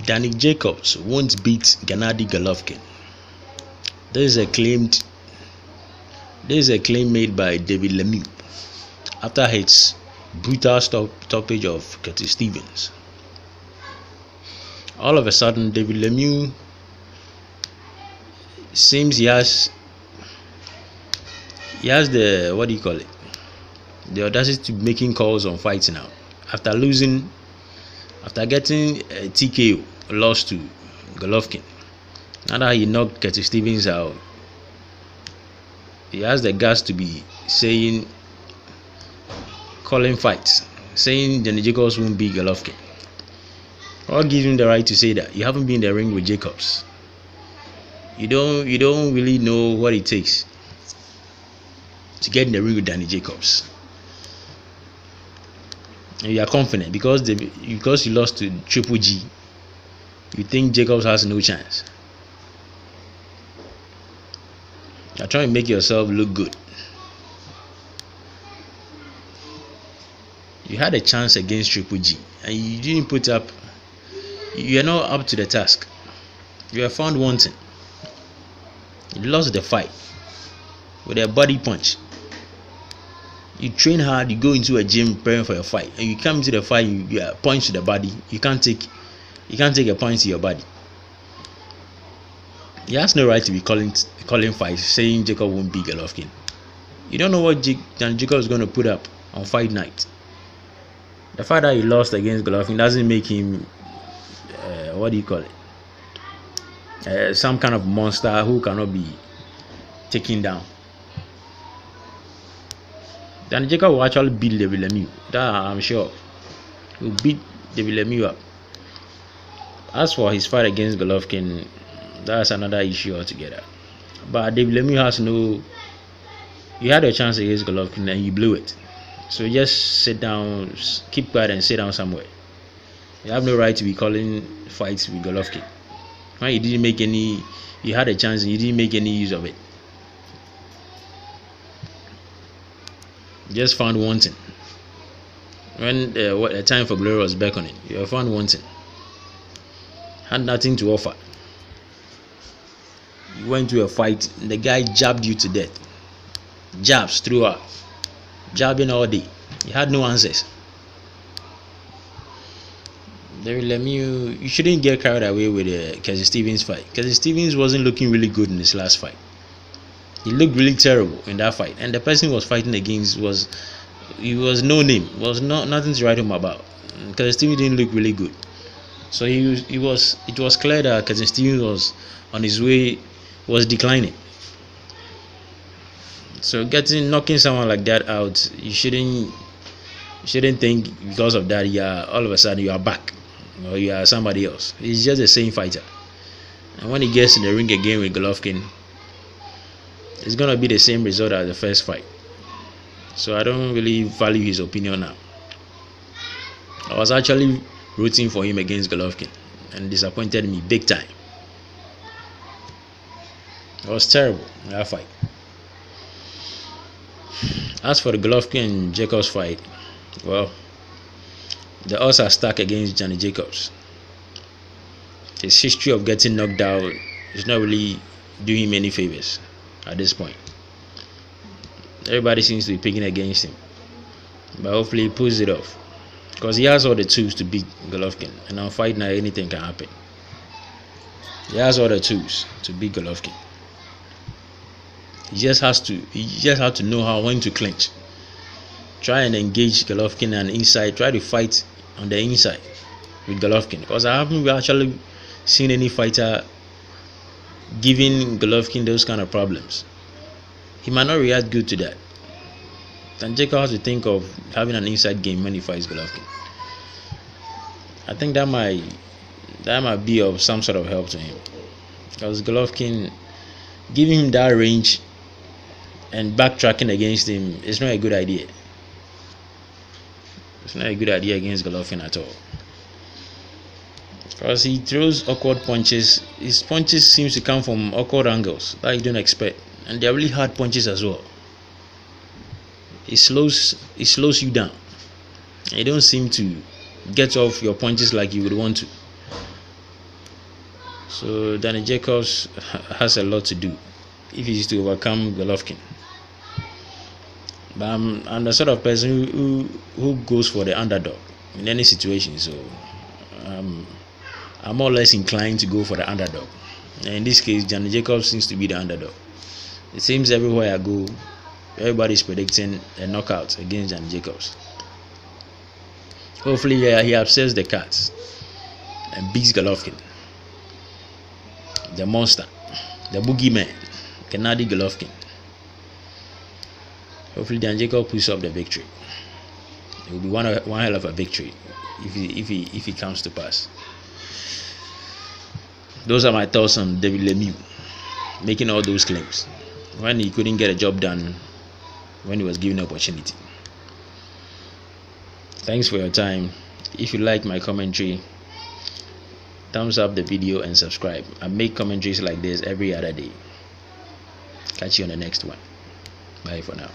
Danny Jacobs won't beat Gennady Golovkin. This is a claim made by David Lemieux after his brutal stoppage of Curtis Stevens. All of a sudden, David Lemieux seems he has the the audacity to making calls on fights now. After getting a TKO loss to Golovkin, now that he knocked Curtis Stevens out, he has the guts to be calling fights, saying Gennady Jacobs won't beat Golovkin. What gives him the right to say that? You haven't been in the ring with Jacobs. You don't really know what it takes to get in the ring with Danny Jacobs. And you are confident because you lost to Triple G. You think Jacobs has no chance. You're trying to make yourself look good. You had a chance against Triple G and you didn't put up. You are not up to the task. You are found wanting. You lost the fight with a body punch. You train hard, you go into a gym preparing for your fight, and you come into the fight, you punch to the body. You can't take a punch to your body. He has no right to be calling fights, saying Jacob won't beat Golovkin. You don't know what Jacob is going to put up on fight night. The fact that he lost against Golovkin doesn't make him some kind of monster who cannot be taken down. Then Jacob will actually beat David Lemieux. That I'm sure. He will beat David Lemieux up. As for his fight against Golovkin, that's another issue altogether. But David Lemieux you had a chance against Golovkin and you blew it. So just sit down, keep quiet and sit down somewhere. You have no right to be calling fights with Golovkin. When you had a chance and you didn't make any use of it. Just found wanting. When the time for glory was beckoning, you were found wanting. Had nothing to offer. You went to a fight, the guy jabbed you to death. Jabs throughout. Jabbing all day. You had no answers. David Lemieux, you shouldn't get carried away with the Curtis Stevens fight. Curtis Stevens wasn't looking really good in his last fight. He looked really terrible in that fight, and the person he was fighting against was no name, nothing to write home about. Curtis Stevens didn't look really good, so it was clear that Curtis Stevens was on his way, was declining. So knocking someone like that out, you shouldn't think because of that all of a sudden you are back or you are somebody else. He's just the same fighter, and when he gets in the ring again with Golovkin, it's gonna be the same result as the first fight. So I don't really value his opinion now. I was actually rooting for him against Golovkin and disappointed me big time. It was terrible, that fight. As for the Golovkin and Jacobs fight, well, the odds are stacked against Gennady Jacobs. His history of getting knocked out is not really doing him any favors at this point. Everybody seems to be picking against him, but hopefully he pulls it off because he has all the tools to beat Golovkin, and on fight night anything can happen. He has all the tools to beat Golovkin. He just has to know when to clinch. Try and engage Golovkin and inside. Try to fight on the inside with Golovkin, because I haven't actually seen any fighter giving Golovkin those kind of problems. He might not react good to that. And Jacob has to think of having an inside game when he fights Golovkin. I think that might be of some sort of help to him, because Golovkin, giving him that range and backtracking against him is not a good idea. It's not a good idea against Golovkin at all, because he throws awkward punches. His punches seems to come from awkward angles that you don't expect, and they're really hard punches as well. It slows you down. You don't seem to get off your punches like you would want to. So Danny Jacobs has a lot to do if he's to overcome Golovkin. But I'm the sort of person who goes for the underdog in any situation. So I'm more or less inclined to go for the underdog. And in this case, Gennady Jacobs seems to be the underdog. It seems everywhere I go, everybody's predicting a knockout against Gennady Jacobs. Hopefully, he upsets the cats and beats Golovkin, the monster, the boogeyman, Gennady Golovkin. Hopefully, Gennady Jacobs puts up the victory. It will be one hell of a victory if he comes to pass. Those are my thoughts on David Lemieux making all those claims when he couldn't get a job done when he was given an opportunity. Thanks for your time. If you like my commentary, thumbs up the video and subscribe. I make commentaries like this every other day. Catch you on the next one. Bye for now.